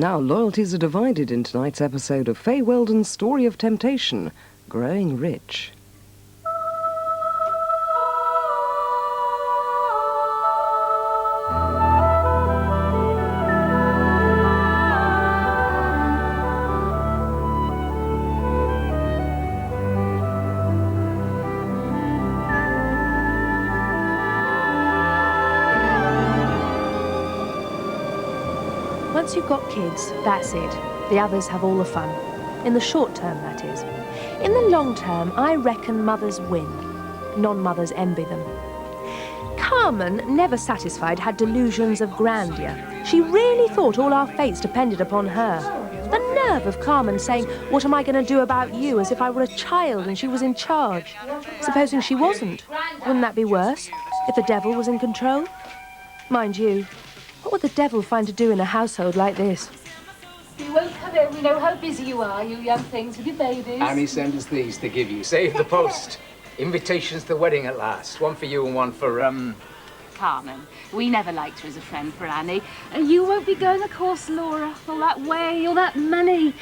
Now loyalties are divided in tonight's episode of Fay Weldon's Story of Temptation, Growing Rich. Once you've got kids, that's it. The others have all the fun. In the short term, that is. In the long term, I reckon mothers win. Non-mothers envy them. Carmen, never satisfied, had delusions of grandeur. She really thought all our fates depended upon her. The nerve of Carmen saying, "What am I going to do about you?" as if I were a child and she was in charge. Supposing she wasn't, wouldn't that be worse? If the devil was in control? Mind you, what would the devil find to do in a household like this? You won't come in. We know how busy you are, you young things with your babies. Annie sent us these to give you. Save the post. Invitations to the wedding at last. One for you and one for, Carmen, we never liked her as a friend for Annie. And you won't be going, of course, Laura. All that way, all that money.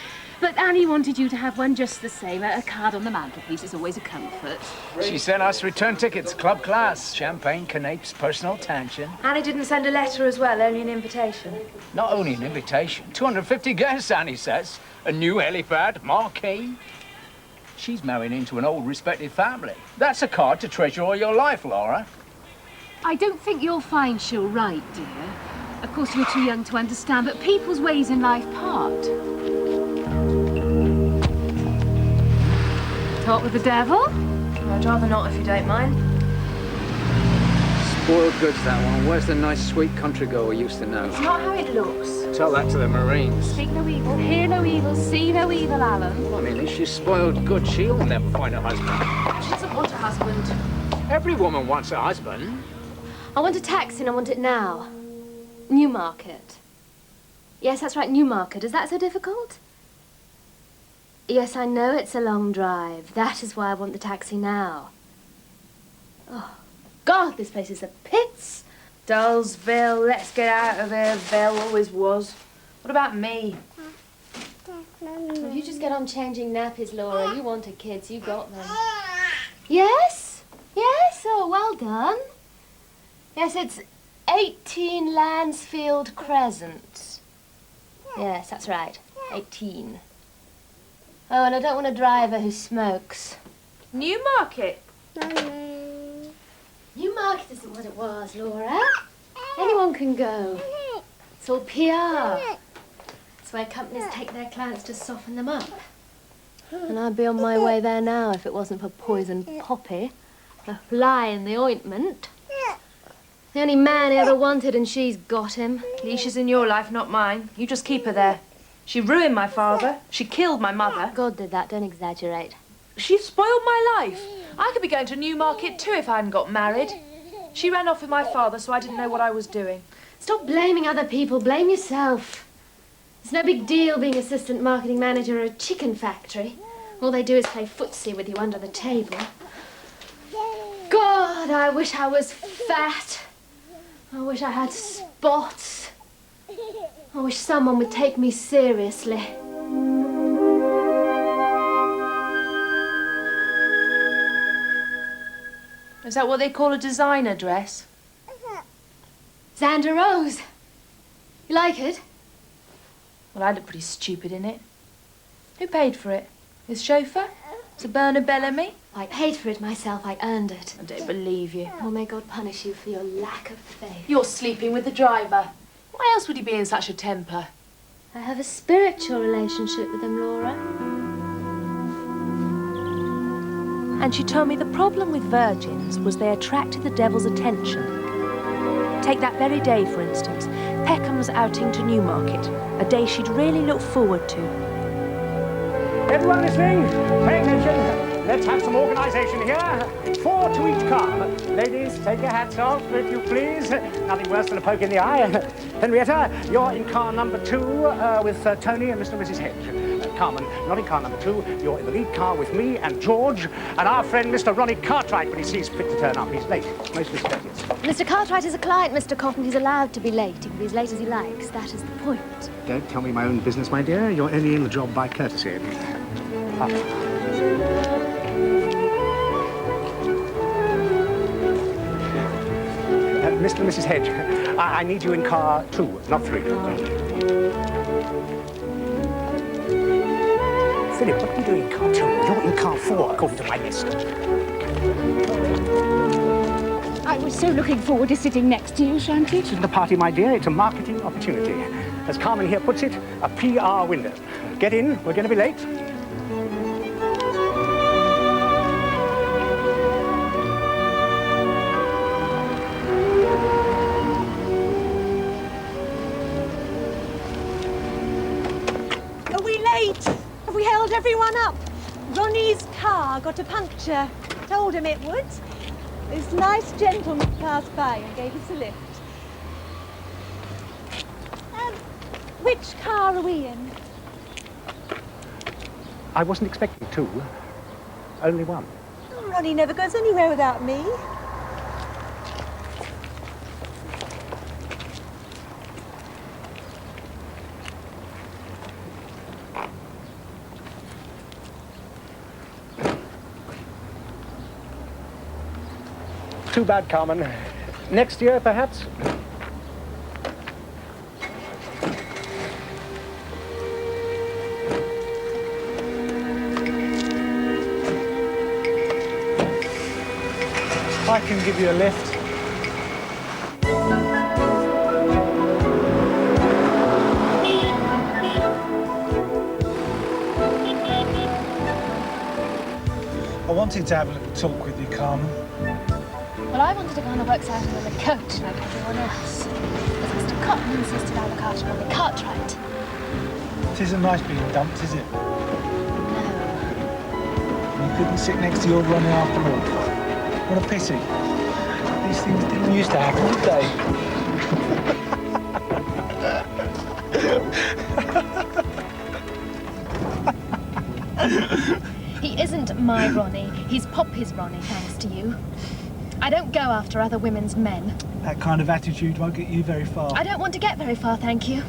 But Annie wanted you to have one just the same. A card on the mantelpiece is always a comfort. She sent us return tickets, club class, champagne, canapes, personal attention. Annie didn't send a letter as well, only an invitation. Not only an invitation, 250 guests, Annie says. A new helipad, marquee. She's marrying into an old respected family. That's a card to treasure all your life, Laura. I don't think you'll find she'll write, dear. Of course, you're too young to understand, but people's ways in life part. Talk with the devil? I'd rather not, if you don't mind. Spoiled goods, that one. Where's the nice, sweet country girl we used to know? It's not how it looks. Tell that to the Marines. Speak no evil, hear no evil, see no evil, Alan. I mean, if she's spoiled good, she'll never find a husband. She doesn't want a husband. Every woman wants a husband. I want a taxi and I want it now. Newmarket. Yes, that's right, Newmarket. Is that so difficult? Yes, I know it's a long drive. That is why I want the taxi now. Oh, God, this place is the pits. Dullsville, let's get out of here. Vale always was. What about me? Well, you just get on changing nappies, Laura. You wanted kids, you got them. Yes? Yes? Oh, well done. Yes, it's 18 Lansfield Crescent. Yes, that's right. 18. Oh, and I don't want a driver who smokes. Newmarket? Newmarket isn't what it was, Laura. Anyone can go. It's all PR. It's where companies take their clients to soften them up. And I'd be on my way there now if it wasn't for poison poppy, the fly in the ointment. The only man he ever wanted, and she's got him. Leisha's in your life, not mine. You just keep her there. She ruined my father. She killed my mother. God did that, don't exaggerate. She spoiled my life. I could be going to Newmarket too if I hadn't got married. She ran off with my father, so I didn't know what I was doing. Stop blaming other people, blame yourself. It's no big deal being assistant marketing manager at a chicken factory. All they do is play footsie with you under the table. God, I wish I was fat. I wish I had spots. I wish someone would take me seriously. Is that what they call a designer dress? Xander Rose. You like it? Well, I look pretty stupid in it. Who paid for it? His chauffeur? Sir Bernard Bellamy? I paid for it myself. I earned it. I don't believe you. Well, may God punish you for your lack of faith. You're sleeping with the driver. Why else would he be in such a temper? I have a spiritual relationship with him, Laura. And she told me the problem with virgins was they attracted the devil's attention. Take that very day, for instance. Peckham's outing to Newmarket, a day she'd really looked forward to. Everyone listening? Pay attention. Let's have some organisation here. 4 to each car. Ladies, take your hats off, if you please. Nothing worse than a poke in the eye. Henrietta, you're in car number 2 with Tony and Mr. and Mrs. Hedge. Carmen, not in car number 2. You're in the lead car with me and George and our friend Mr. Ronnie Cartwright when he sees fit to turn up. He's late, most respected. Mr. Cartwright is a client, Mr. Cotton. He's allowed to be late. He can be as late as he likes. That is the point. Don't tell me my own business, my dear. You're only in the job by courtesy. Mr. and Mrs. Hedge, I need you in car 2, not 3. Philip, what are you doing in car 2? You're in car 4, according to my list. I was so looking forward to sitting next to you, Shanty. This isn't a party, my dear. It's a marketing opportunity. As Carmen here puts it, a PR window. Get in. We're going to be late. Are we late? Have we held everyone up? Ronnie's car got a puncture. Told him it would. This nice gentleman passed by and gave us a lift. Which car are we in? I wasn't expecting 2. Only 1. Oh, Ronnie never goes anywhere without me. Too bad, Carmen. Next year, perhaps? I can give you a lift. I wanted to have a little talk with you, Carmen. Well, I wanted to go on the works out in the coach like everyone else. But Mr. Cotton insisted I look after Ronnie Cartwright. It isn't nice being dumped, is it? No. You couldn't sit next to your Ronnie after all. What a pity. These things didn't used to happen, did they? He isn't my Ronnie. He's Poppy's Ronnie, thanks to you. I don't go after other women's men. That kind of attitude won't get you very far. I don't want to get very far, thank you.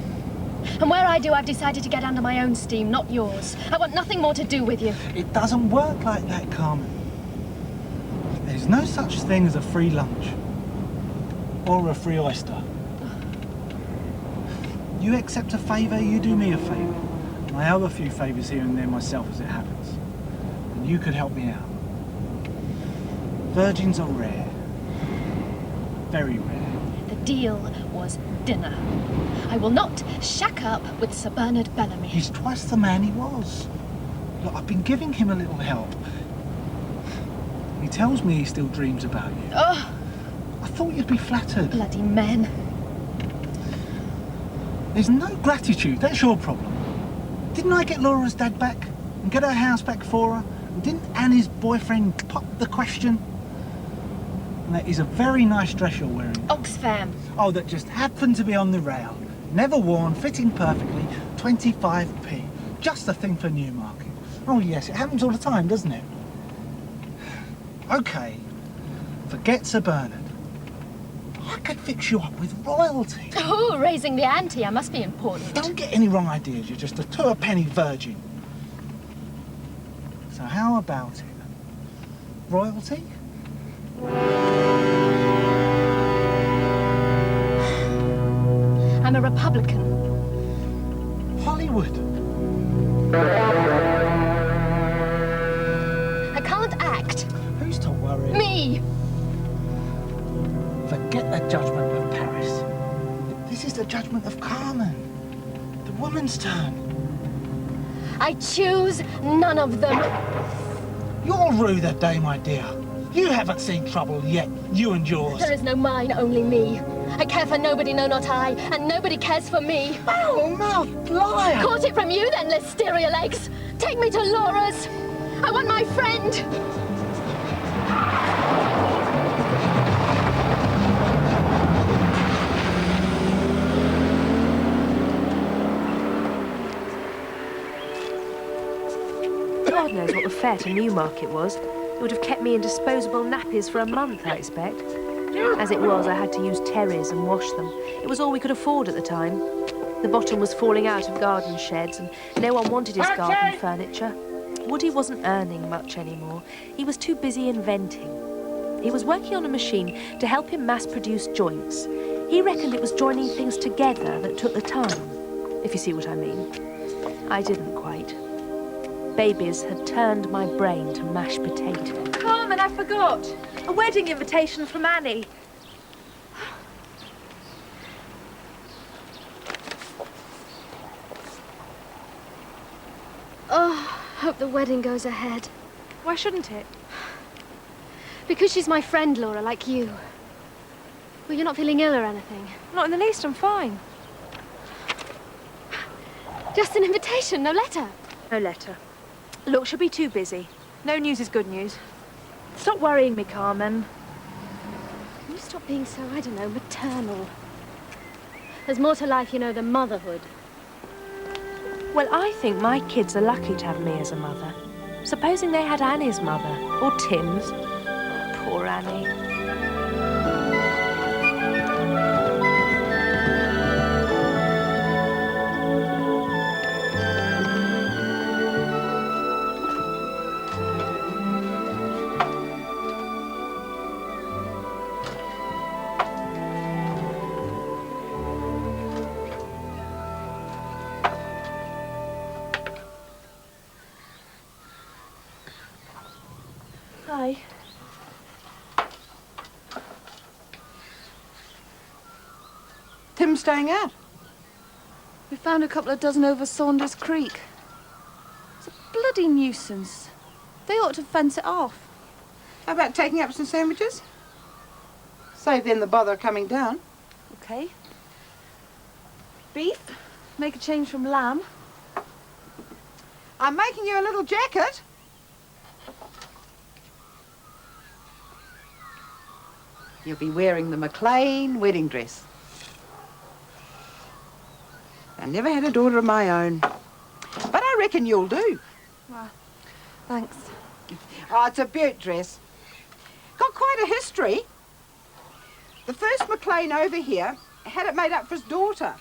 And where I do, I've decided to get under my own steam, not yours. I want nothing more to do with you. It doesn't work like that, Carmen. There's no such thing as a free lunch. Or a free oyster. You accept a favour, you do me a favour. And I owe a few favours here and there myself as it happens. And you could help me out. Virgins are rare. Very rare. The deal was dinner. I will not shack up with Sir Bernard Bellamy. He's twice the man he was. Look, I've been giving him a little help. He tells me he still dreams about you. Oh, I thought you'd be flattered. bloody men. There's no gratitude, that's your problem. Didn't I get Laura's dad back? And get her house back for her? And didn't Annie's boyfriend pop the question? And that is a very nice dress you're wearing. Oxfam. Oh, that just happened to be on the rail. Never worn, fitting perfectly, 25p. Just the thing for Newmarket. Oh yes, it happens all the time, doesn't it? Okay, forget Sir Bernard. I could fix you up with royalty. Oh, raising the ante, I must be important. Don't get any wrong ideas, you're just a two-a-penny virgin. So how about it? Royalty? I'm a Republican. Hollywood. I can't act. Who's to worry? Me! Forget the judgment of Paris. This is the judgment of Carmen. The woman's turn. I choose none of them. You're rude that day, my dear. You haven't seen trouble yet, you and yours. There is no mine, only me. I care for nobody, no, not I, and nobody cares for me. Foul-mouthed liar! Caught it from you then, listeria legs. Take me to Laura's. I want my friend. God knows what the fare to Newmarket was. It would have kept me in disposable nappies for a month, I expect. As it was, I had to use terries and wash them. It was all we could afford at the time. The bottom was falling out of garden sheds, and no one wanted his garden furniture. Woody wasn't earning much anymore. He was too busy inventing. He was working on a machine to help him mass-produce joints. He reckoned it was joining things together that took the time, if you see what I mean. I didn't quite. Babies had turned my brain to mashed potato. Carmen, I forgot. A wedding invitation from Annie. Oh, hope the wedding goes ahead. Why shouldn't it? Because she's my friend, Laura, like you. Well, you're not feeling ill or anything. Not in the least, I'm fine. Just an invitation, no letter. No letter. Look, she'll be too busy. No news is good news. Stop worrying me, Carmen. Can you stop being so, I don't know, maternal? There's more to life, you know, than motherhood. Well, I think my kids are lucky to have me as a mother. Supposing they had Annie's mother, or Tim's. Poor Annie. Hi. Tim's staying out. We found a couple of dozen over Saunders Creek. It's a bloody nuisance. They ought to fence it off. How about taking up some sandwiches? Save them the bother of coming down. Okay. Beef. Make a change from lamb. I'm making you a little jacket. You'll be wearing the McLean wedding dress. I never had a daughter of my own, but I reckon you'll do. Well, thanks. Oh, it's a beaut dress. Got quite a history. The first McLean over here had it made up for his daughter.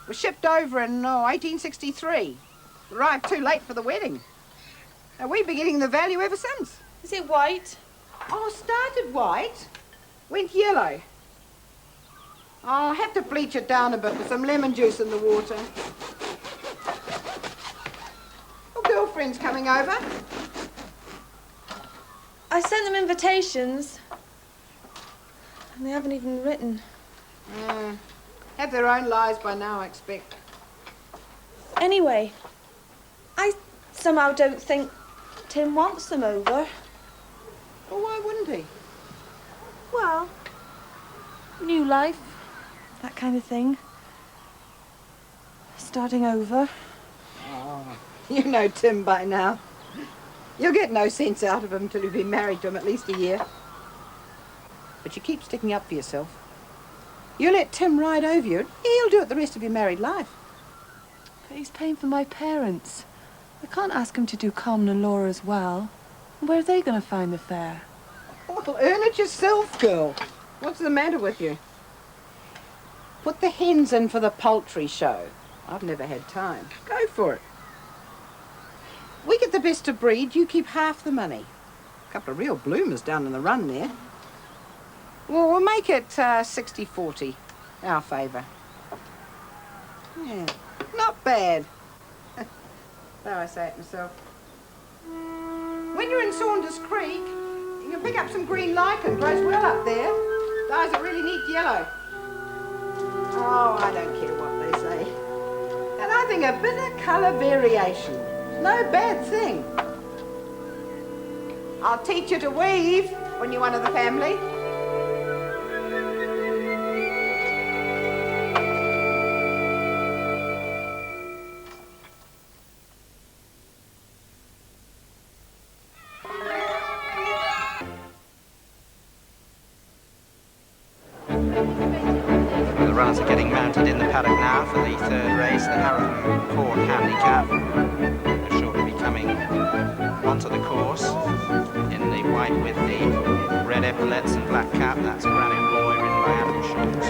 Was shipped over in 1863. Arrived too late for the wedding. Now we've been getting the value ever since. Is it white? Oh, started white, went yellow. I'll have to bleach it down a bit with some lemon juice in the water. Your girlfriend's coming over. I sent them invitations. And they haven't even written. Have their own lives by now, I expect. Anyway, I somehow don't think Tim wants them over. Well, why wouldn't he? Well, new life, that kind of thing. Starting over. Oh, you know Tim by now. You'll get no sense out of him till you've been married to him at least a year. But you keep sticking up for yourself. You let Tim ride over you, and he'll do it the rest of your married life. But he's paying for my parents. I can't ask him to do Carmen and Laura as well. Where are they going to find the fare? Well, earn it yourself, girl. What's the matter with you? Put the hens in for the poultry show. I've never had time. Go for it. We get the best of breed, you keep half the money. A couple of real bloomers down in the run there. Well, we'll make it 60-40, our favour. Yeah, not bad. Though I say it myself. When you're in Saunders Creek, you can pick up some green lichen, grows well up there. Dyes a really neat yellow. Oh, I don't care what they say. And I think a bit of colour variation, no bad thing. I'll teach you to weave when you're one of the family. The runners are getting mounted in the paddock now for the third race, the Harrow Court Handicap. They're sure to be coming with the red epaulets and black cap. That's Granite Boy, ridden by Adam Schultz.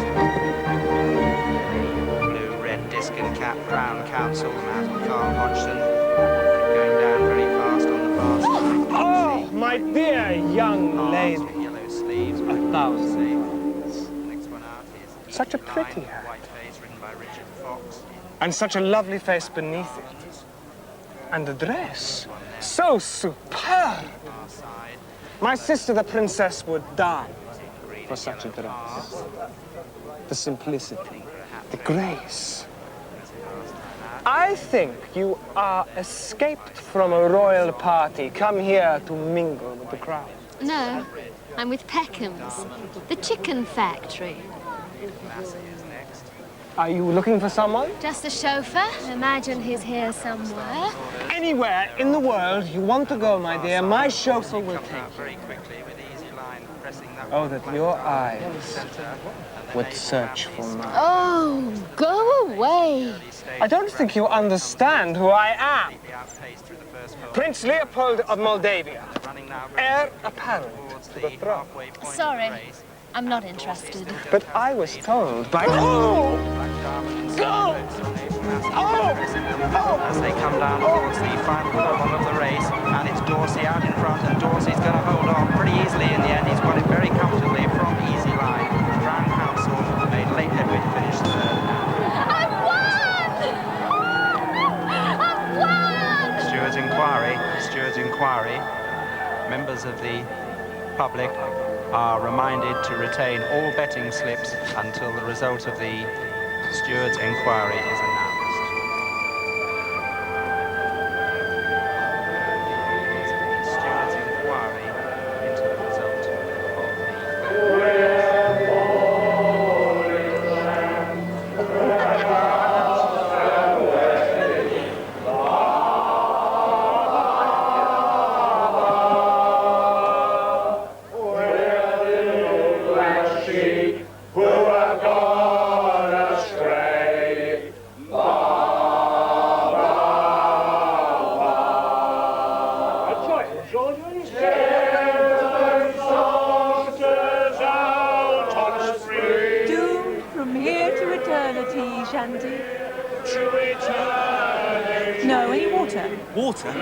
Blue, red disc and cap, Crown Council, the man from Carl Hodgson. Going down very fast on the fast. Oh, my dear young lady. Yellow sleeves. 1,000. Next one out is Such a Easy pretty Line, hat. White face, written by Richard Fox. And such a lovely face beneath it. And the dress, so superb. Far side. My sister, the princess, would die for such a dress. The simplicity, the grace. I think you are escaped from a royal party, come here to mingle with the crowd. No, I'm with Peckham's, the chicken factory. Are you looking for someone? Just a chauffeur. Imagine he's here somewhere. Anywhere in the world you want to go, my dear, my chauffeur will take you. Very quickly with Easy Line, pressing that Oh, that your eyes would search for mine. Oh, go away. I don't think you understand who I am. Prince Leopold of Moldavia, heir apparent to the throne. Sorry, I'm not interested. But I was told by... Oh! Go! As they come down towards the final column of the race, and it's Dorsey out in front, and Dorsey's going to hold on pretty easily in the end. He's got it very comfortably from Easy Line. Crown Council made late headway to finish third. I won! Steward's inquiry. Members of the public are reminded to retain all betting slips until the result of the steward's inquiry is announced. Steward's inquiry into the result Doomed from here to eternity, Shanty. No, any water? Water? This is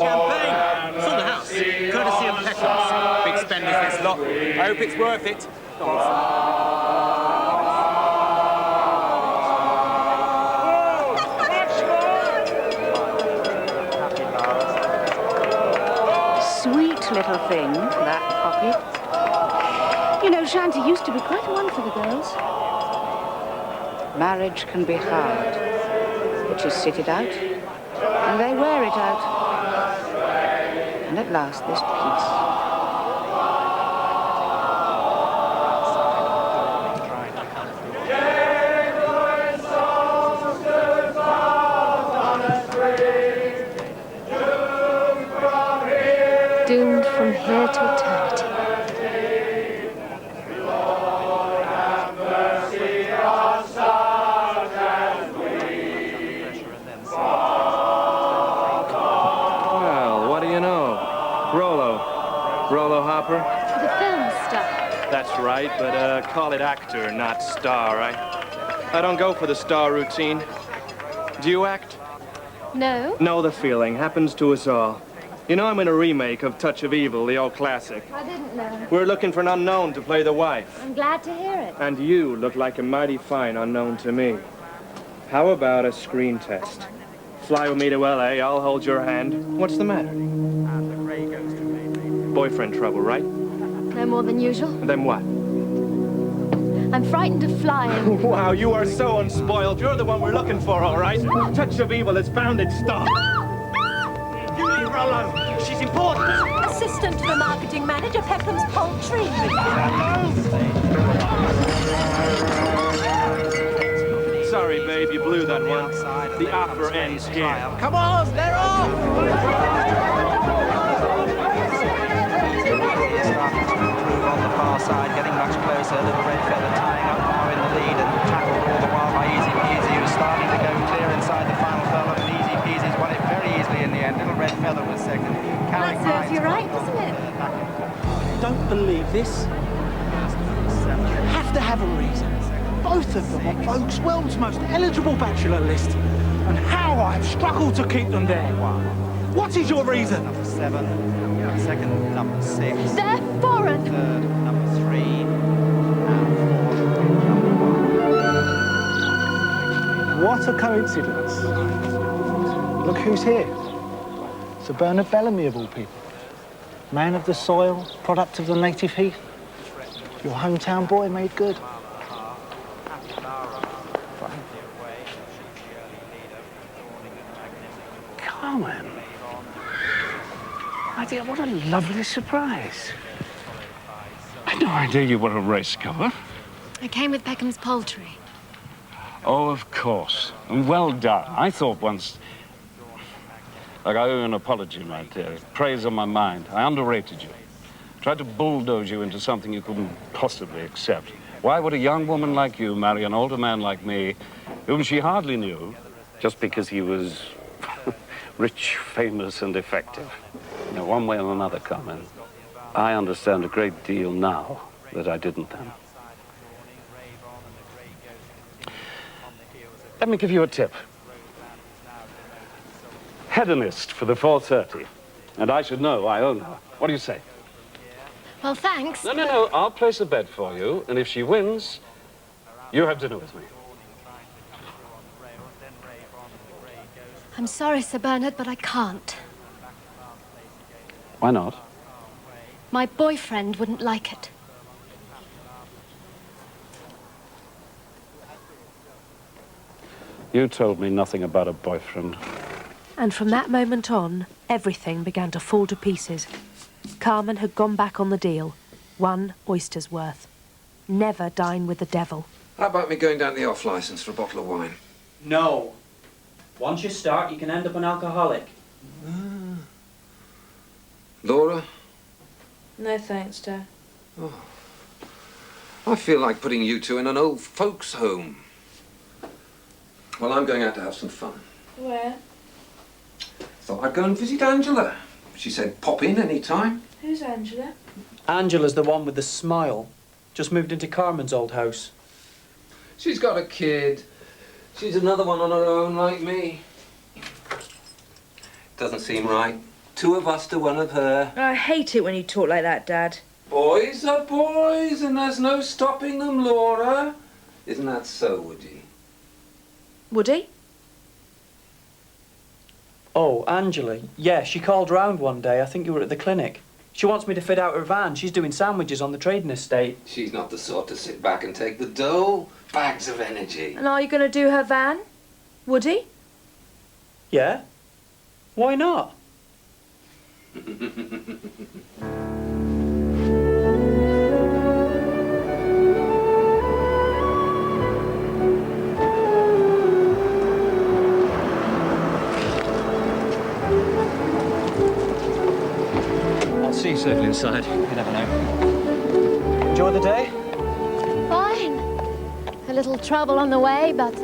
champagne. It's on the house. Courtesy of Peckham's. Big spenders, this lot. I hope it's worth it. Sweet little thing, that poppy. You know, Shanty used to be quite one for the girls. Marriage can be hard, but you sit it out, and they wear it out. And at last, this peace. Doomed from here to eternity. Well, what do you know? Rollo Hopper? The film star. That's right, but call it actor, not star, right? I don't go for the star routine. Do you act? No? Know the feeling. Happens to us all. You know, I'm in a remake of Touch of Evil, the old classic. I didn't know. We're looking for an unknown to play the wife. I'm glad to hear it. And you look like a mighty fine unknown to me. How about a screen test? Fly with me to L.A., I'll hold your hand. What's the matter? Boyfriend trouble, right? No more than usual. Then what? I'm frightened of flying. Wow, you are so unspoiled. You're the one we're looking for, all right? Touch of Evil has found its star. You leave her alone. She's important. Assistant to the marketing manager, Peckham's Poultry. Sorry, babe, you blew that one. The opera ends here. Come on, they're off! Starting to improve on the far side, getting much closer. Little Red Feather tying up now in the lead and tackled all the while by Easy Peasy, who's starting to go clear inside the final furlong, and Easy Peasy's won it very easily in the end. Little Red Feather was second. That serves you right, doesn't it? this? Have to have a reason. Both of them on Vogue's World's Most Eligible Bachelor list. And how I've struggled to keep them there. What is your reason? Number 7, second number 6. They're foreign. Third number 3, and fourth. What a coincidence. Look who's here. Sir Bernard Bellamy of all people. Man of the soil, product of the native heath. Your hometown boy made good. Carmen. My dear, what a lovely surprise. I had no idea you were a race cover. I came with Peckham's poultry. Oh, of course. And well done. I thought once... Look, I owe you an apology, my dear. Praise on my mind. I underrated you. Tried to bulldoze you into something you couldn't possibly accept. Why would a young woman like you marry an older man like me, whom she hardly knew, just because he was rich, famous, and effective? You know, one way or another, Carmen, I understand a great deal now that I didn't then. Let me give you a tip. Hedonist for the 4:30. And I should know, I own her. What do you say? Well, thanks. No. I'll place a bet for you, and if she wins, you have dinner with me. I'm sorry, Sir Bernard, but I can't. Why not? My boyfriend wouldn't like it. You told me nothing about a boyfriend. And from that moment on, everything began to fall to pieces. Carmen had gone back on the deal. 1 oyster's worth. Never dine with the devil. How about me going down the off licence for a bottle of wine? No. Once you start, you can end up an alcoholic. Laura? No thanks, Dad. Oh. I feel like putting you two in an old folks' home. Well, I'm going out to have some fun. Where? Thought I'd go and visit Angela. She said pop in any time. Who's Angela? Angela's the one with the smile. Just moved into Carmen's old house. She's got a kid. She's another one on her own like me. Doesn't seem right. 2 of us to 1 of her. I hate it when you talk like that, Dad. Boys are boys, and there's no stopping them, Laura. Isn't that so, Woody? Woody? Oh, Angela. Yeah, she called round one day. I think you were at the clinic. She wants me to fit out her van. She's doing sandwiches on the trading estate. She's not the sort to sit back and take the dough. Bags of energy. And are you going to do her van? Woody? Yeah. Why not? I'll see you safely inside. You never know. Enjoy the day? Fine. A little trouble on the way, but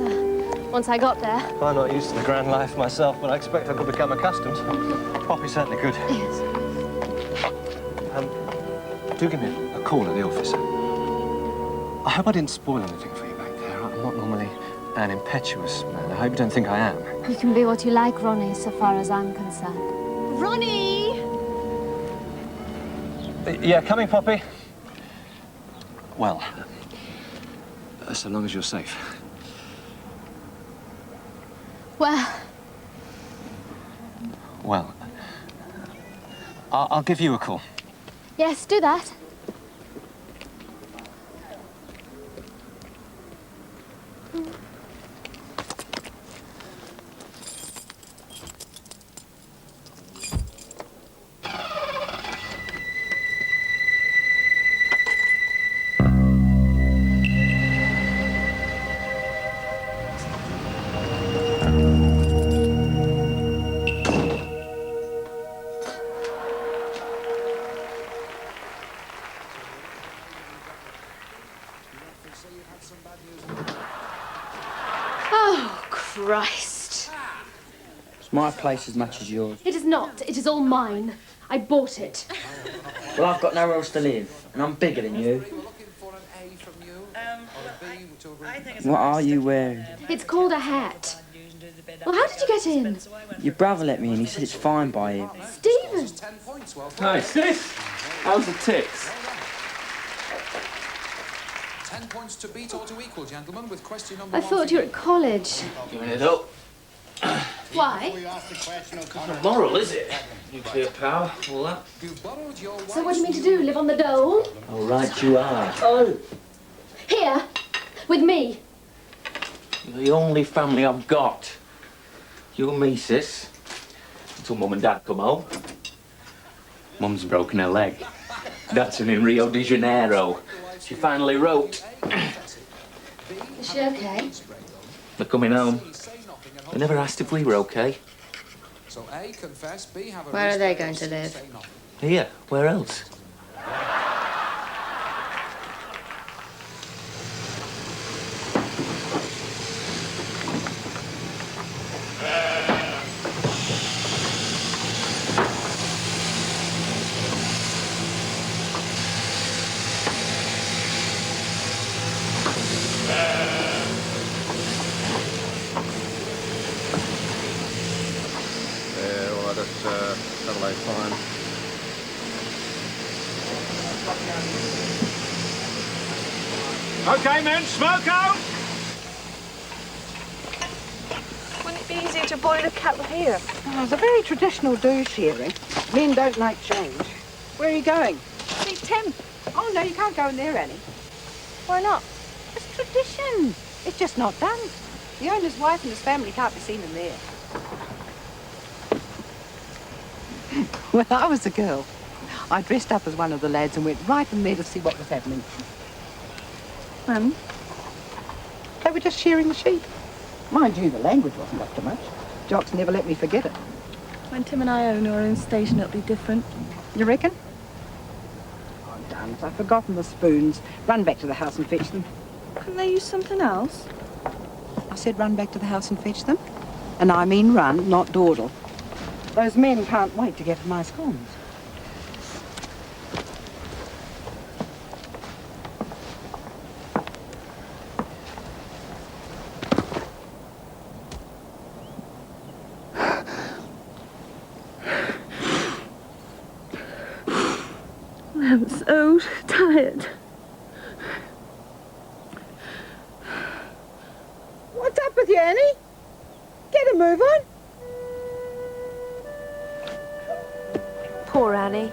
once I got there... I'm not used to the grand life myself, but I expect I could become accustomed. Poppy certainly could. Yes. Do give me a call at the office. I hope I didn't spoil anything for you back there. I'm not normally an impetuous man. I hope you don't think I am. You can be what you like, Ronnie, so far as I'm concerned. Ronnie! Yeah, coming, Poppy. Well, so long as you're safe. Well, I'll give you a call. Yes, do that. Oh, Christ. It's my place as much as yours. It is not. It is all mine. I bought it. Well, I've got nowhere else to live, and I'm bigger than you. What are you wearing? It's called a hat. Well, how did you get in? Your brother let me in. He said it's fine by him. Stephen! Hi, sis. How's the ticks? 10 points to beat or to equal, gentlemen, with question number I 1. thought you were at college. Giving it up. Why? Not moral, is it? Nuclear power, all that. So what do you mean to do? Live on the dole? All right, you are. Oh! Here, with me. You're the only family I've got. You and me, sis. Until Mum and Dad come home. Mum's broken her leg. Dad's in Rio de Janeiro. She finally wrote. Is she okay? They're coming home. They never asked if we were okay. So A, confess, B, have a Where are they going to live? Here, where else? Okay, men, smoke out! Wouldn't it be easier to boil a kettle here? Oh, it's a very traditional do shearing. Men don't make change. Where are you going? See, Tim. Oh, no, you can't go in there, Annie. Why not? It's tradition. It's just not done. The owner's wife and his family can't be seen in there. When I was a girl, I dressed up as one of the lads and went right in there to see what was happening. And they were just shearing the sheep. Mind you, the language wasn't up to much. Jocks never let me forget it. When Tim and I own our own station, it'll be different. You reckon? Oh, damn it, I've forgotten the spoons. Run back to the house and fetch them. Couldn't they use something else? I said run back to the house and fetch them. And I mean run, not dawdle. Those men can't wait to get my scones. I'm so tired. What's up with you, Annie? Get a move on. Poor Annie.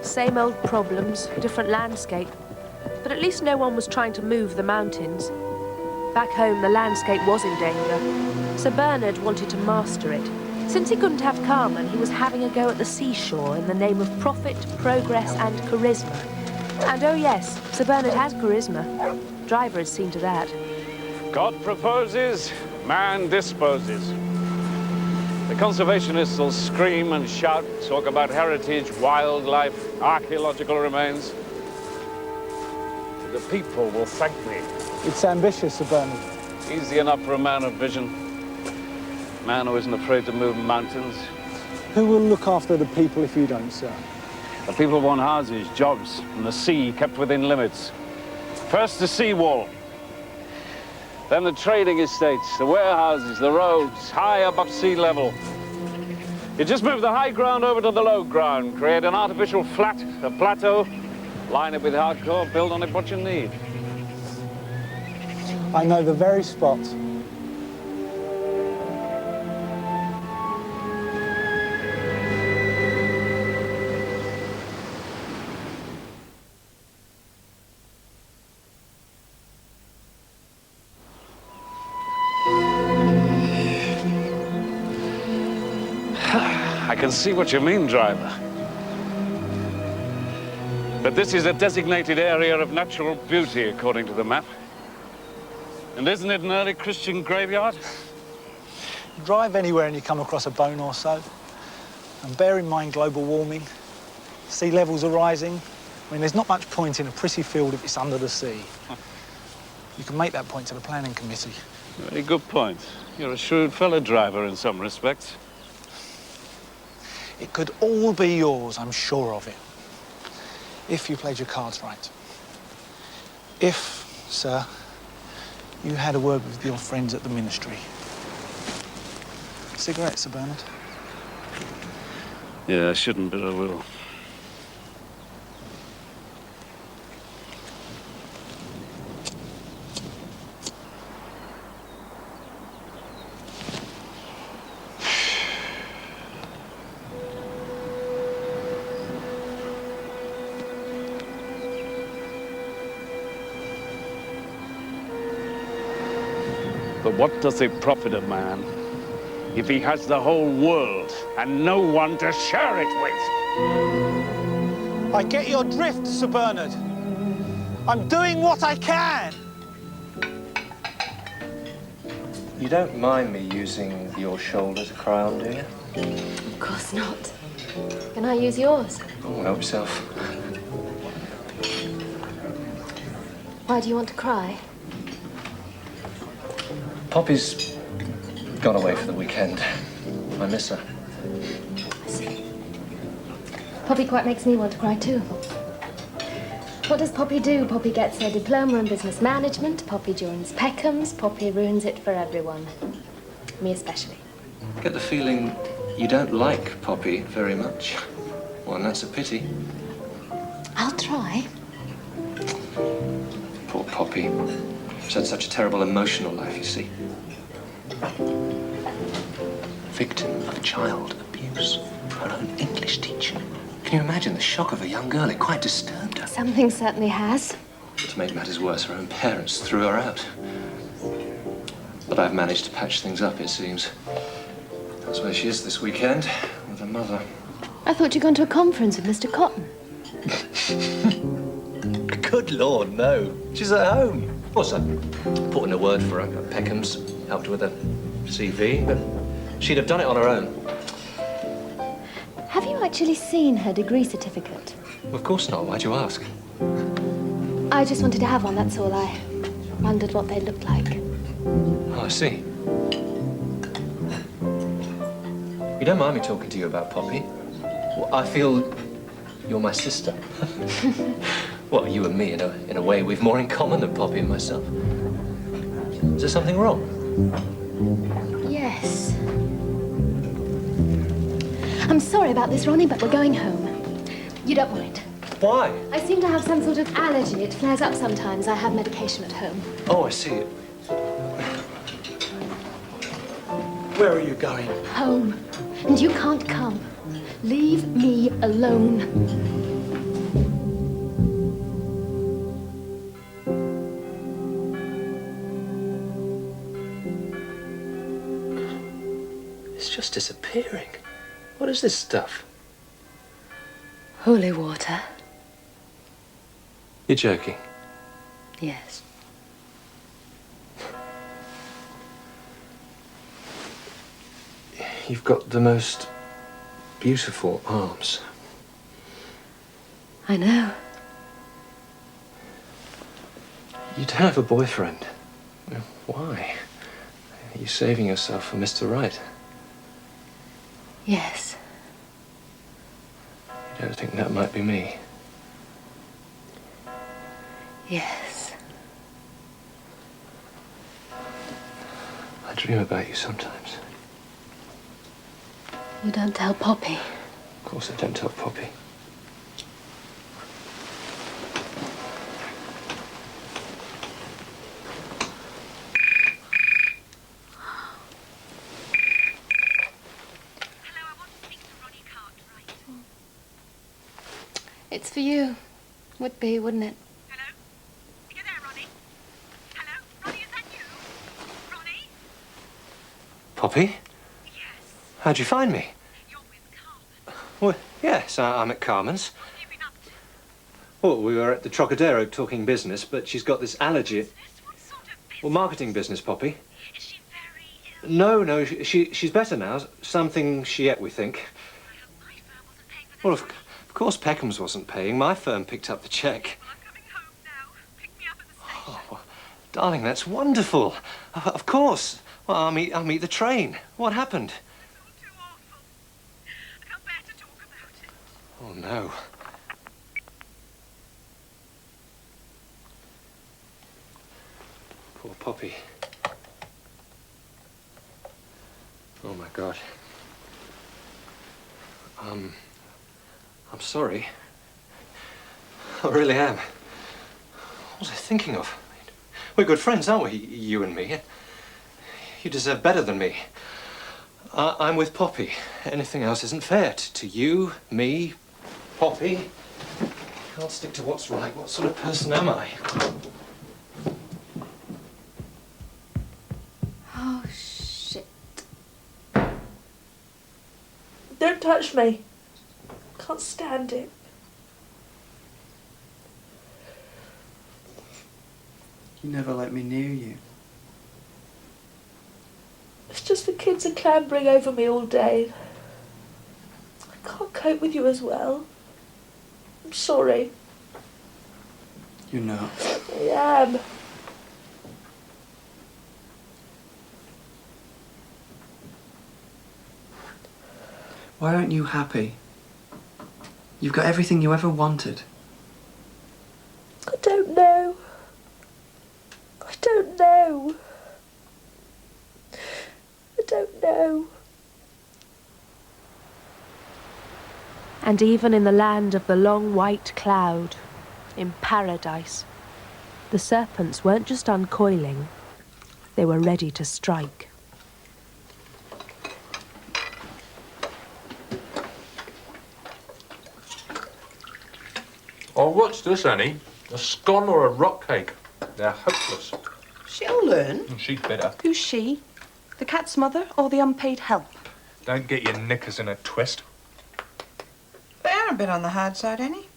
Same old problems, different landscape. But at least no one was trying to move the mountains. Back home, the landscape was in danger. Sir Bernard wanted to master it. Since he couldn't have Carmen, he was having a go at the seashore in the name of profit, progress and charisma. And oh yes, Sir Bernard has charisma. Driver has seen to that. God proposes, man disposes. The conservationists will scream and shout, talk about heritage, wildlife, archaeological remains. The people will thank me. It's ambitious, Sir Bernard. Easy enough for a man of vision. Man who isn't afraid to move mountains. Who will look after the people if you don't, sir? The people want houses, jobs, and the sea kept within limits. First the seawall, then the trading estates, the warehouses, the roads, high above sea level. You just move the high ground over to the low ground, create an artificial flat, a plateau, line it with hardcore, build on it what you need. I know the very spot. I can see what you mean, driver. But this is a designated area of natural beauty, according to the map. And isn't it an early Christian graveyard? Drive anywhere and you come across a bone or so. And bear in mind global warming. Sea levels are rising. I mean, there's not much point in a pretty field if it's under the sea. You can make that point to the planning committee. Very good point. You're a shrewd fellow, driver, in some respects. It could all be yours, I'm sure of it. if you played your cards right. If, sir, you had a word with your friends at the ministry. Cigarettes, Sir Bernard? Yeah, I shouldn't, but I will. But what does it profit a man if he has the whole world and no one to share it with? I get your drift, Sir Bernard. I'm doing what I can. You don't mind me using your shoulder to cry on, do you? Of course not. Can I use yours? Oh, help yourself. Why do you want to cry? Poppy's gone away for the weekend. I miss her. I see. Poppy quite makes me want to cry too. What does Poppy do? Poppy gets her diploma in business management. Poppy joins Peckham's. Poppy ruins it for everyone. Me especially. I get the feeling you don't like Poppy very much. Well, and that's a pity. I'll try. Poor Poppy. She's had such a terrible emotional life, you see. Victim of child abuse. Her own English teacher. Can you imagine the shock of a young girl? It quite disturbed her. Something certainly has. To make matters worse, her own parents threw her out. But I've managed to patch things up, it seems. That's where she is this weekend, with her mother. I thought you'd gone to a conference with Mr. Cotton. Good Lord, no. She's at home. Of course, I put in a word for her at Peckham's, helped her with her CV, but she'd have done it on her own. Have you actually seen her degree certificate? Of course not. Why'd you ask? I just wanted to have one, that's all. I wondered what they looked like. Oh, I see. You don't mind me talking to you about Poppy? Well, I feel you're my sister. Well, you and me, in a way, we've more in common than Poppy and myself. Is there something wrong? Yes. I'm sorry about this, Ronnie, but we're going home. You don't mind. Why? I seem to have some sort of allergy. It flares up sometimes. I have medication at home. Oh, I see. Where are you going? Home. And you can't come. Leave me alone. It's just disappearing. What is this stuff? Holy water. You're joking. Yes. You've got the most beautiful arms. I know. You don't have a boyfriend. Why? Are you saving yourself for Mr. Right? Yes. You don't think that might be me? Yes. I dream about you sometimes. You don't tell Poppy. Of course I don't tell Poppy. It's for you. Would be, wouldn't it? Poppy? Yes. How'd you find me? You're with Carmen. Well, yes, I'm at Carmen's. What have you been up to? Well, we were at the Trocadero talking business, but she's got this allergy. What sort of business? Well, marketing business, Poppy. Is she very ill? No, she's better now. Something she ate, we think. I hope my firm wasn't paying for this. Well, of course Peckham's wasn't paying. My firm picked up the cheque. Well, I'm coming home now. Pick me up at the station. Oh, darling, that's wonderful. Of course. Well, I'll meet the train. What happened? It's all too awful. I can't bear to talk about it. Oh, no. Poor Poppy. Oh my God. I'm sorry. I really am. What was I thinking of? We're good friends, aren't we, you and me? You deserve better than me. I'm with Poppy. Anything else isn't fair to you, me, Poppy. I'll stick to what's right. What sort of person am I? Oh, shit. Don't touch me. Can't stand it. You never let me near you. It's just the kids are clambering over me all day. I can't cope with you as well. I'm sorry. You're not. I am. Why aren't you happy? You've got everything you ever wanted. I don't know. I don't know. I don't know. And even in the land of the long white cloud, in paradise, the serpents weren't just uncoiling, they were ready to strike. Oh, what's this, Annie? A scone or a rock cake? They're hopeless. She'll learn. She'd better. Who's she? The cat's mother or the unpaid help? Don't get your knickers in a twist. They are a bit on the hard side, Annie.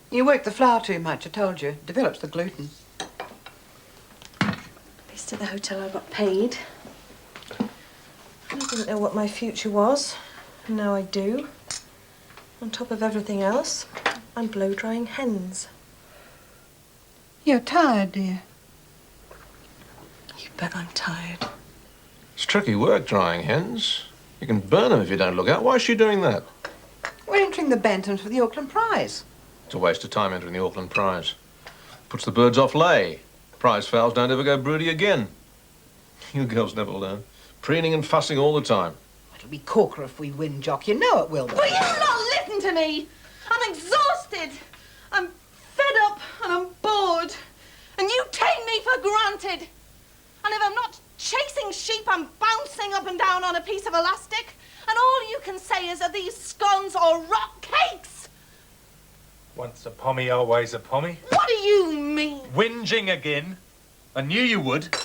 You work the flour too much, I told you. Develops the gluten. At least at the hotel I got paid. I didn't know what my future was. And now I do. On top of everything else, I'm blow-drying hens. You're tired, dear. You bet I'm tired. It's tricky work drying hens. You can burn them if you don't look out. Why is she doing that? We're entering the Bantams for the Auckland Prize. It's a waste of time entering the Auckland Prize. Puts the birds off lay. Prize fowls don't ever go broody again. You girls never learn. Preening and fussing all the time. It'll be corker if we win, Jock. You know it will be. Will you not listen to me? I'm exhausted. I'm fed up and I'm bored. And you take me for granted. And if I'm not chasing sheep, I'm bouncing up and down on a piece of elastic. And all you can say is, are these scones or rock cakes? Once a pommy, always a pommy. What do you mean? Whinging again. I knew you would.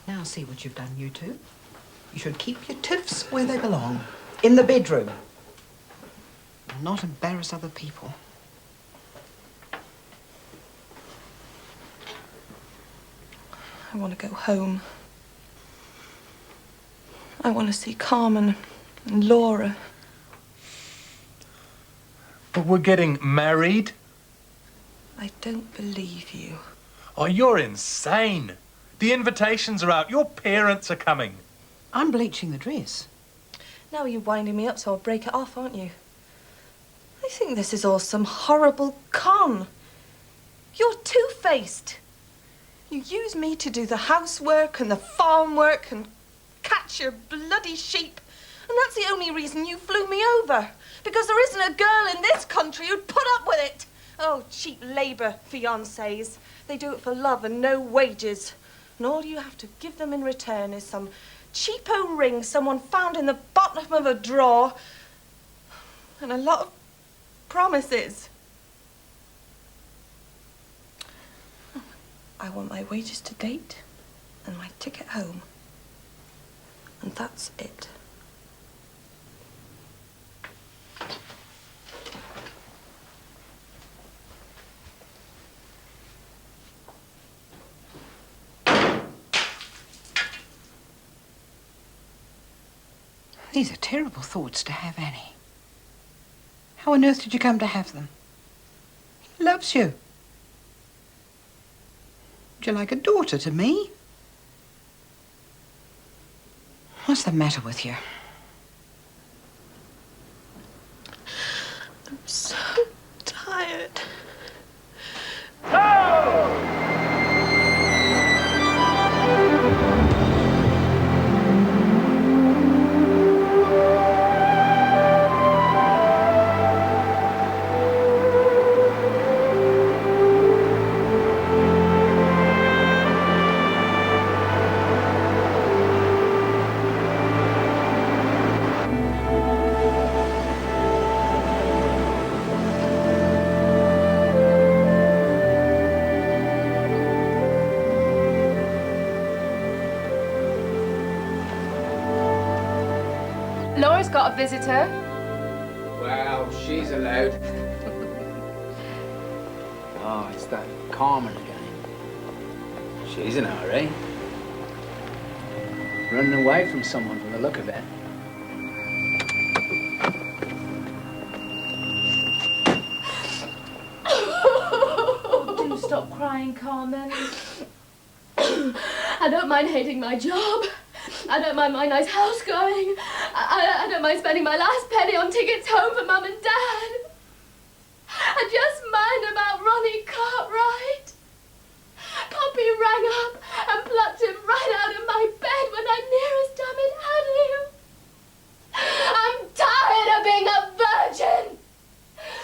Now see what you've done, you two. You should keep your tiffs where they belong. In the bedroom. And not embarrass other people. I want to go home. I want to see Carmen and Laura. But we're getting married? I don't believe you. Oh, you're insane. The invitations are out. Your parents are coming. I'm bleaching the dress. Now you're winding me up, so I'll break it off, aren't you? I think this is all some horrible con. You're two-faced. You use me to do the housework and the farm work and catch your bloody sheep. And that's the only reason you flew me over. Because there isn't a girl in this country who'd put up with it. Oh, cheap labour fiancés. They do it for love and no wages. And all you have to give them in return is some cheapo ring someone found in the bottom of a drawer. And a lot of promises. I want my wages to date and my ticket home. And that's it. These are terrible thoughts to have, Annie. How on earth did you come to have them? He loves you. You're like a daughter to me. What's the matter with you? so tired. Laura's got a visitor. Well, she's allowed. Oh, it's that Carmen again. She's in a hurry. Running away from someone from the look of it. Oh, do stop crying, Carmen. I don't mind hating my job. I don't mind my nice house going. I don't mind spending my last penny on tickets home for Mum and Dad. I just mind about Ronnie Cartwright. Poppy rang up and plucked him right out of my bed when I nearest done it had him. I'm tired of being a virgin.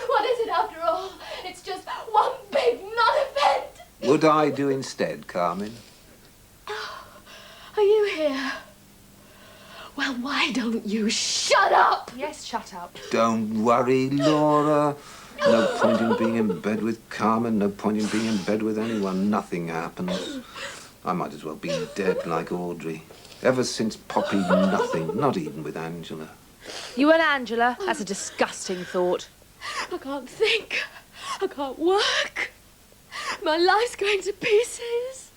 What is it after all? It's just one big non-event. Would I do instead, Carmen? Are you here? Well, why don't you shut up? Yes, shut up. Don't worry, Laura. No point in being in bed with Carmen, no point in being in bed with anyone. Nothing happens. I might as well be dead like Audrey. Ever since Poppy, nothing. Not even with Angela. You and Angela? That's a disgusting thought. I can't think. I can't work. My life's going to pieces.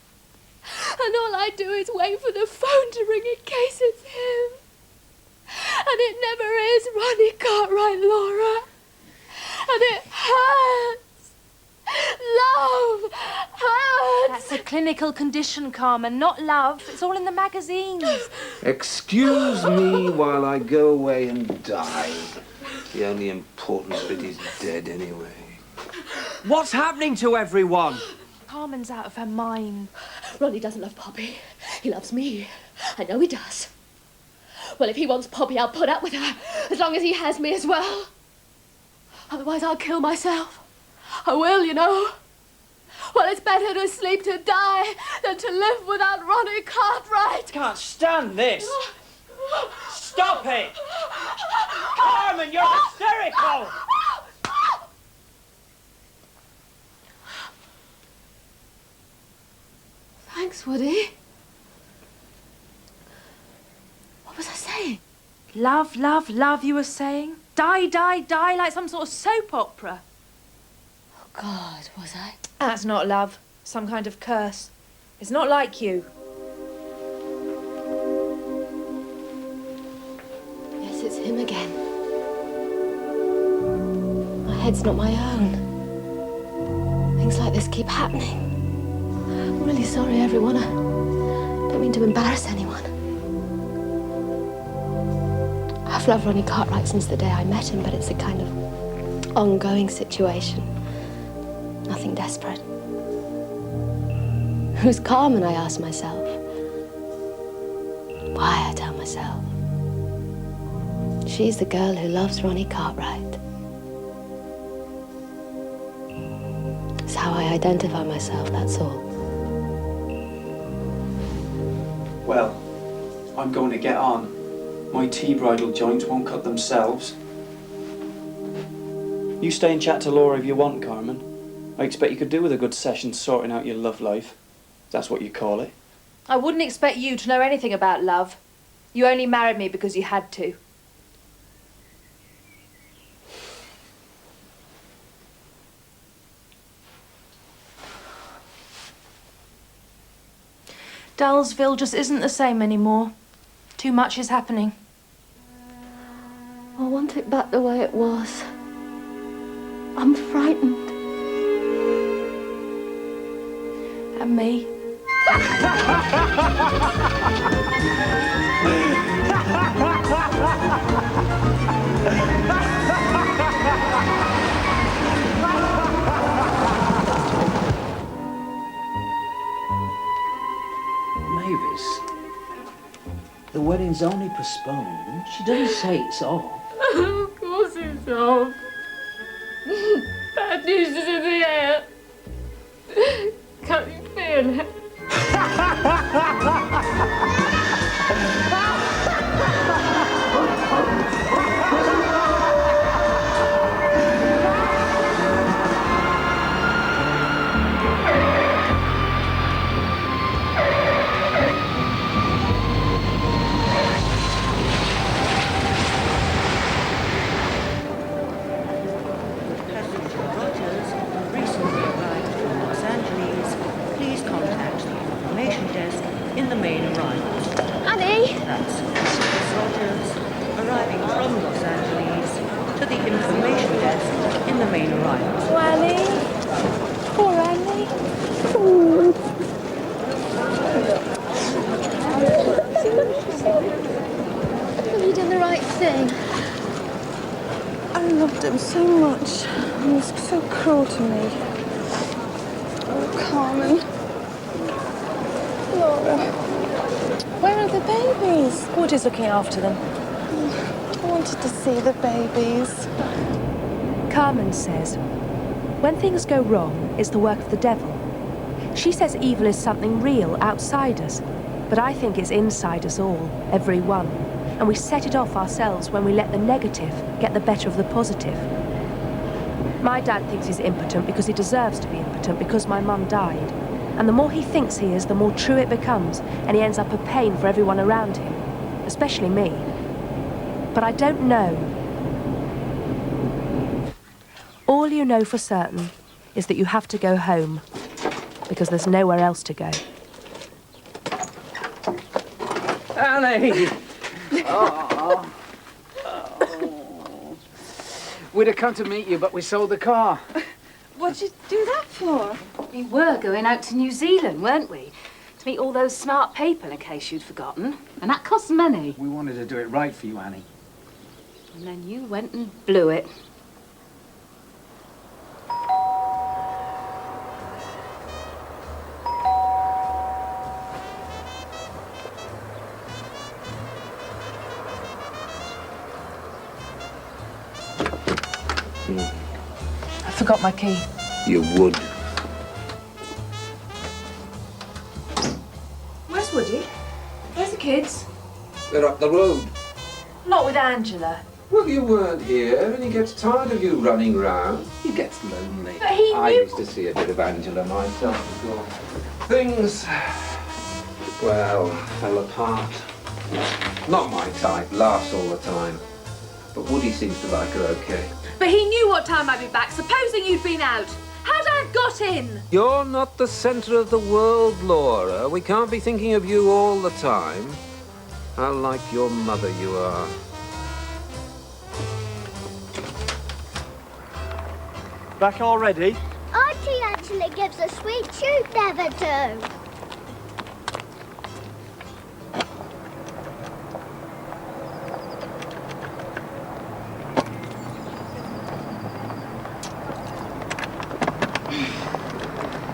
And all I do is wait for the phone to ring in case it's him. And it never is Ronnie Cartwright, Laura. And it hurts. Love hurts. That's a clinical condition, Carmen, not love. It's all in the magazines. Excuse me while I go away and die. The only important bit is dead anyway. What's happening to everyone? Carmen's out of her mind. Ronnie doesn't love Poppy. He loves me. I know he does. Well, if he wants Poppy, I'll put up with her, as long as he has me as well. Otherwise, I'll kill myself. I will, you know. Well, it's better to sleep to die than to live without Ronnie Cartwright. Can't stand this. Stop it! Carmen, you're hysterical! Thanks, Woody. What was I saying? Love, love, love, you were saying? Die, die, die, like some sort of soap opera. Oh, God, was I? That's not love. Some kind of curse. It's not like you. Yes, it's him again. My head's not my own. Things like this keep happening. I'm really sorry, everyone. I don't mean to embarrass anyone. I've loved Ronnie Cartwright since the day I met him, but it's a kind of ongoing situation. Nothing desperate. Who's Carmen, I ask myself. Why, I tell myself. She's the girl who loves Ronnie Cartwright. It's how I identify myself, that's all. Well, I'm going to get on. My T-bridal joints won't cut themselves. You stay and chat to Laura if you want, Carmen. I expect you could do with a good session sorting out your love life. If that's what you call it. I wouldn't expect you to know anything about love. You only married me because you had to. Dullsville just isn't the same anymore. Too much is happening. I want it back the way it was. I'm frightened. And me. the wedding's only postponed. She doesn't say it's off. Of course it's off. Bad news is in the air. Can't you feel it? Please contact the information desk in the main arrivals. Annie! That's Mrs. Rogers, arriving from Los Angeles to the information desk in the main arrivals. Oh, Annie. Poor Annie. Ooh. Have you done the right thing? I loved him so much. He was so cruel to me. Oh, Carmen. Laura. Where are the babies? Woody's looking after them. I wanted to see the babies. Carmen says, when things go wrong, it's the work of the devil. She says evil is something real outside us, but I think it's inside us all, every one. And we set it off ourselves when we let the negative get the better of the positive. My dad thinks he's impotent because he deserves to be impotent because my mum died. And the more he thinks he is, the more true it becomes, and he ends up a pain for everyone around him, especially me. But I don't know. All you know for certain is that you have to go home, because there's nowhere else to go. Annie! Oh. We'd have come to meet you, but we sold the car. What'd you do that for? We were going out to New Zealand, weren't we? To meet all those smart people, in case you'd forgotten. And that costs money. We wanted to do it right for you, Annie. And then you went and blew it. I forgot my key. You would. Where's Woody? Where's the kids? They're up the road. Not with Angela. Well, you weren't here, and he gets tired of you running round. He gets lonely. But he I knew- used to see a bit of Angela myself before. Things, well, fell apart. Not my type, laughs all the time. But Woody seems to like her okay. But he knew what time I'd be back, supposing you'd been out. How'd I have got in? You're not the centre of the world, Laura. We can't be thinking of you all the time. How like your mother you are. Back already? Auntie actually gives a sweet tooth never do.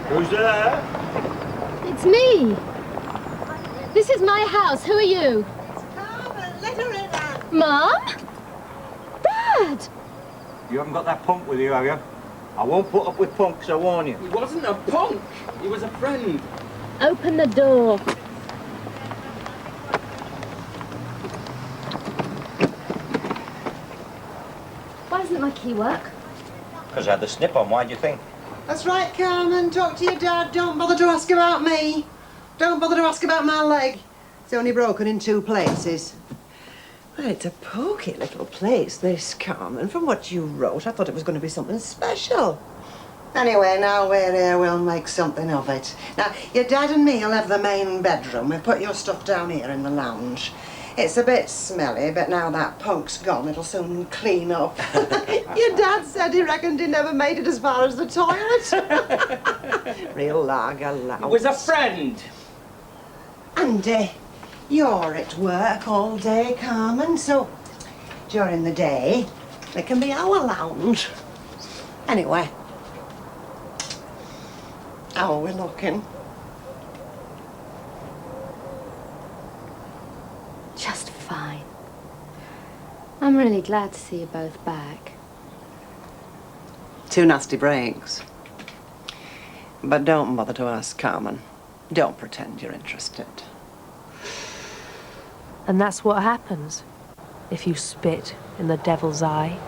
Who's there? It's me. This is my house. Who are you? Carmen, let her in, Anne. Mum? Dad? You haven't got that punk with you, have you? I won't put up with punks, I warn you. He wasn't a punk. He was a friend. Open the door. Why doesn't my key work? Because I had the snip on, why do you think? That's right, Carmen. Talk to your dad. Don't bother to ask about me. Don't bother to ask about my leg. It's only broken in 2 places. Well, it's a poky little place, this, Carmen. From what you wrote, I thought it was going to be something special. Anyway, now we're here, we'll make something of it. Now, your dad and me will have the main bedroom. We've put your stuff down here in the lounge. It's a bit smelly, but now that punk's gone, it'll soon clean up. Your dad said he reckoned he never made it as far as the toilet. Real lager lout. He was a friend. Andy, you're at work all day, Carmen, so during the day, it can be our lounge. Anyway, how are we looking? I'm really glad to see you both back. 2 nasty breaks. But don't bother to ask Carmen. Don't pretend you're interested. And that's what happens if you spit in the devil's eye.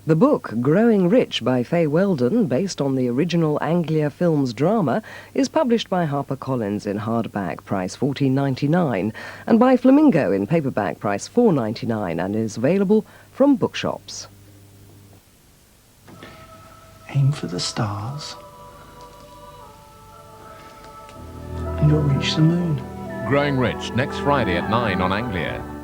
The book, Growing Rich by Fay Weldon, based on the original Anglia Films drama, is published by HarperCollins in hardback, price $14.99, and by Flamingo in paperback, price $4.99, and is available from bookshops. Aim for the stars, and you'll reach the moon. Growing Rich, next Friday at 9 on Anglia.